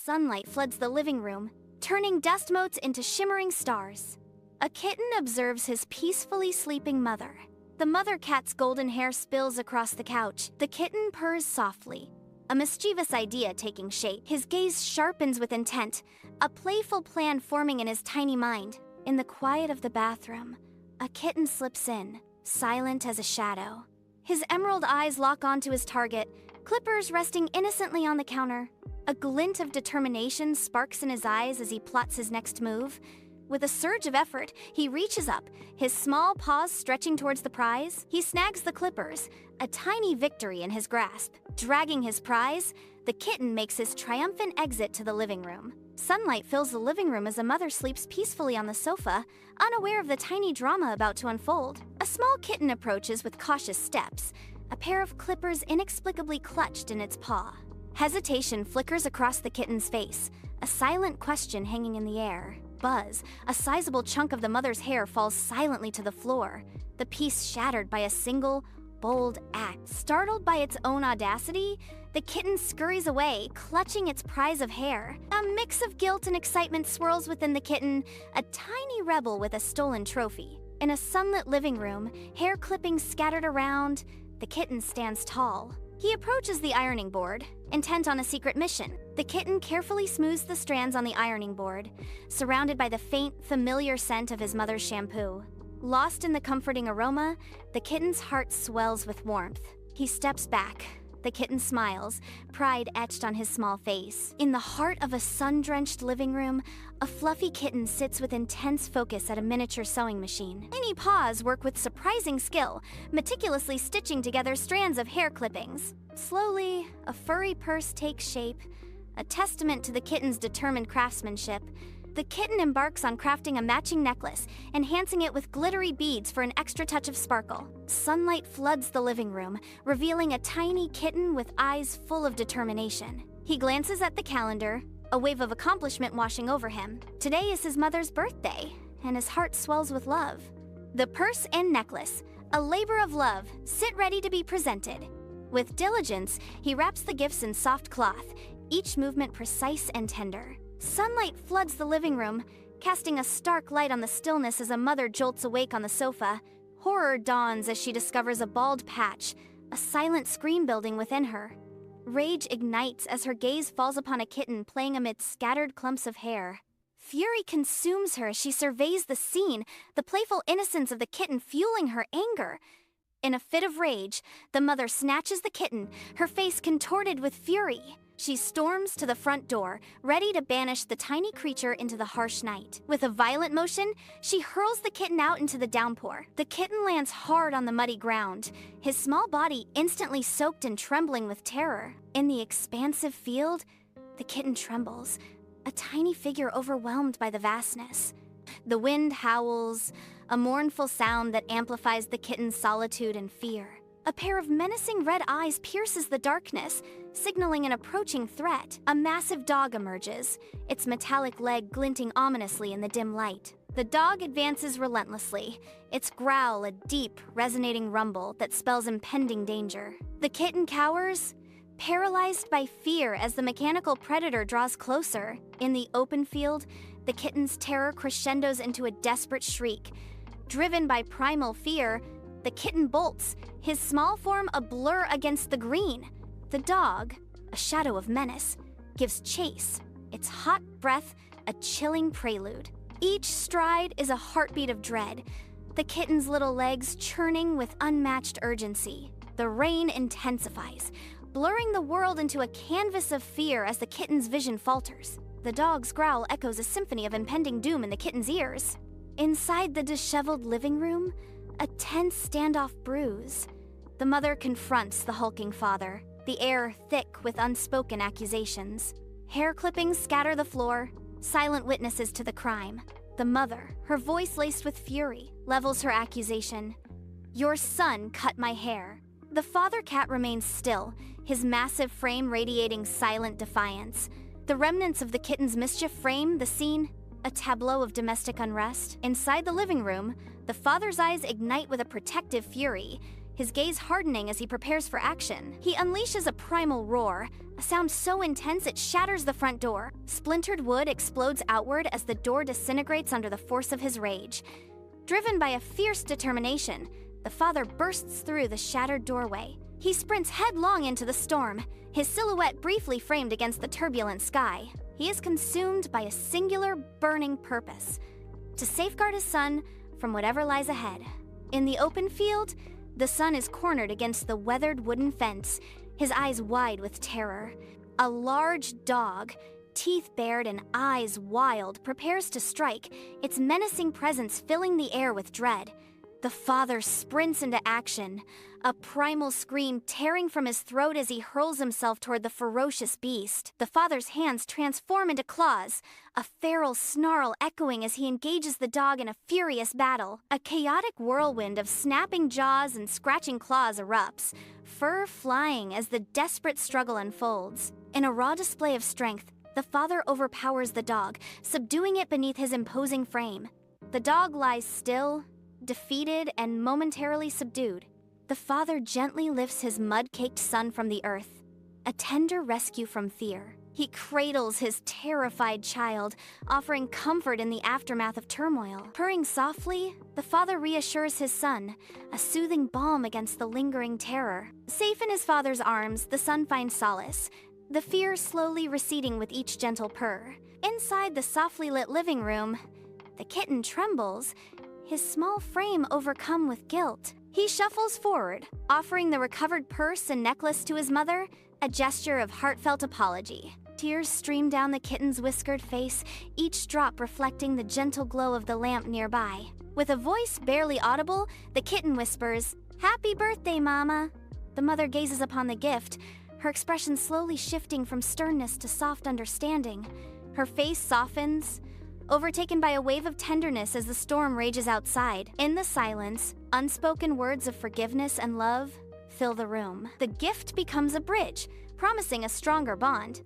sunlight floods the living room, turning dust motes into shimmering stars. A kitten observes his peacefully sleeping mother. The mother cat's golden hair spills across the couch. The kitten purrs softly, a mischievous idea taking shape. His gaze sharpens with intent, a playful plan forming in his tiny mind. In the quiet of the bathroom, a kitten slips in, silent as a shadow. His emerald eyes lock onto his target, clippers resting innocently on the counter. A glint of determination sparks in his eyes as he plots his next move. With a surge of effort, he reaches up, his small paws stretching towards the prize. He snags the clippers, a tiny victory in his grasp. Dragging his prize, the kitten makes his triumphant exit to the living room. Sunlight fills the living room as a mother sleeps peacefully on the sofa, unaware of the tiny drama about to unfold. A small kitten approaches with cautious steps, a pair of clippers inexplicably clutched in its paw. Hesitation flickers across the kitten's face, a silent question hanging in the air. Buzz, a sizable chunk of the mother's hair falls silently to the floor, the piece shattered by a single, bold act. Startled by its own audacity, the kitten scurries away, clutching its prize of hair. A mix of guilt and excitement swirls within the kitten, a tiny rebel with a stolen trophy. In a sunlit living room, hair clippings scattered around, the kitten stands tall. He approaches the ironing board, intent on a secret mission. The kitten carefully smooths the strands on the ironing board, surrounded by the faint, familiar scent of his mother's shampoo. Lost in the comforting aroma, the kitten's heart swells with warmth. He steps back. The kitten smiles, pride etched on his small face. In the heart of a sun-drenched living room, a fluffy kitten sits with intense focus at a miniature sewing machine. Tiny paws work with surprising skill, meticulously stitching together strands of hair clippings. Slowly, a furry purse takes shape, a testament to the kitten's determined craftsmanship. The kitten embarks on crafting a matching necklace, enhancing it with glittery beads for an extra touch of sparkle. Sunlight floods the living room, revealing a tiny kitten with eyes full of determination. He glances at the calendar, a wave of accomplishment washing over him. Today is his mother's birthday, and his heart swells with love. The purse and necklace, a labor of love, sit ready to be presented. With diligence, he wraps the gifts in soft cloth, each movement precise and tender. Sunlight floods the living room, casting a stark light on the stillness as a mother jolts awake on the sofa. Horror dawns as she discovers a bald patch, a silent scream building within her. Rage ignites as her gaze falls upon a kitten playing amid scattered clumps of hair. Fury consumes her as she surveys the scene, the playful innocence of the kitten fueling her anger. In a fit of rage, the mother snatches the kitten, her face contorted with fury. She storms to the front door, ready to banish the tiny creature into the harsh night. With a violent motion, she hurls the kitten out into the downpour. The kitten lands hard on the muddy ground, his small body instantly soaked and trembling with terror. In the expansive field, the kitten trembles, a tiny figure overwhelmed by the vastness. The wind howls, a mournful sound that amplifies the kitten's solitude and fear. A pair of menacing red eyes pierces the darkness, signaling an approaching threat. A massive dog emerges, its metallic leg glinting ominously in the dim light. The dog advances relentlessly, its growl a deep, resonating rumble that spells impending danger. The kitten cowers, paralyzed by fear as the mechanical predator draws closer. In the open field, the kitten's terror crescendos into a desperate shriek. Driven by primal fear, the kitten bolts, his small form a blur against the green. The dog, a shadow of menace, gives chase, its hot breath a chilling prelude. Each stride is a heartbeat of dread, the kitten's little legs churning with unmatched urgency. The rain intensifies, blurring the world into a canvas of fear as the kitten's vision falters. The dog's growl echoes a symphony of impending doom in the kitten's ears. Inside the disheveled living room, a tense standoff brews. The mother confronts the hulking father, the air thick with unspoken accusations. Hair clippings scatter the floor, silent witnesses to the crime. The mother, her voice laced with fury, levels her accusation. "Your son cut my hair." The father cat remains still, his massive frame radiating silent defiance. The remnants of the kitten's mischief frame the scene, a tableau of domestic unrest. Inside the living room, the father's eyes ignite with a protective fury, his gaze hardening as he prepares for action. He unleashes a primal roar, a sound so intense it shatters the front door. Splintered wood explodes outward as the door disintegrates under the force of his rage. Driven by a fierce determination, the father bursts through the shattered doorway. He sprints headlong into the storm, his silhouette briefly framed against the turbulent sky. He is consumed by a singular, burning purpose: to safeguard his son from whatever lies ahead. In the open field, the son is cornered against the weathered wooden fence, his eyes wide with terror. A large dog, teeth bared and eyes wild, prepares to strike, its menacing presence filling the air with dread. The father sprints into action, a primal scream tearing from his throat as he hurls himself toward the ferocious beast. The father's hands transform into claws, a feral snarl echoing as he engages the dog in a furious battle. A chaotic whirlwind of snapping jaws and scratching claws erupts, fur flying as the desperate struggle unfolds. In a raw display of strength, the father overpowers the dog, subduing it beneath his imposing frame. The dog lies still, defeated and momentarily subdued. The father gently lifts his mud-caked son from the earth, a tender rescue from fear. He cradles his terrified child, offering comfort in the aftermath of turmoil. Purring softly, the father reassures his son, a soothing balm against the lingering terror. Safe in his father's arms, the son finds solace, the fear slowly receding with each gentle purr. Inside the softly lit living room, the kitten trembles, his small frame overcome with guilt. He shuffles forward, offering the recovered purse and necklace to his mother, a gesture of heartfelt apology. Tears stream down the kitten's whiskered face, each drop reflecting the gentle glow of the lamp nearby. With a voice barely audible, the kitten whispers, "Happy birthday, Mama." The mother gazes upon the gift, her expression slowly shifting from sternness to soft understanding. Her face softens, overtaken by a wave of tenderness as the storm rages outside. In the silence, unspoken words of forgiveness and love fill the room. The gift becomes a bridge, promising a stronger bond.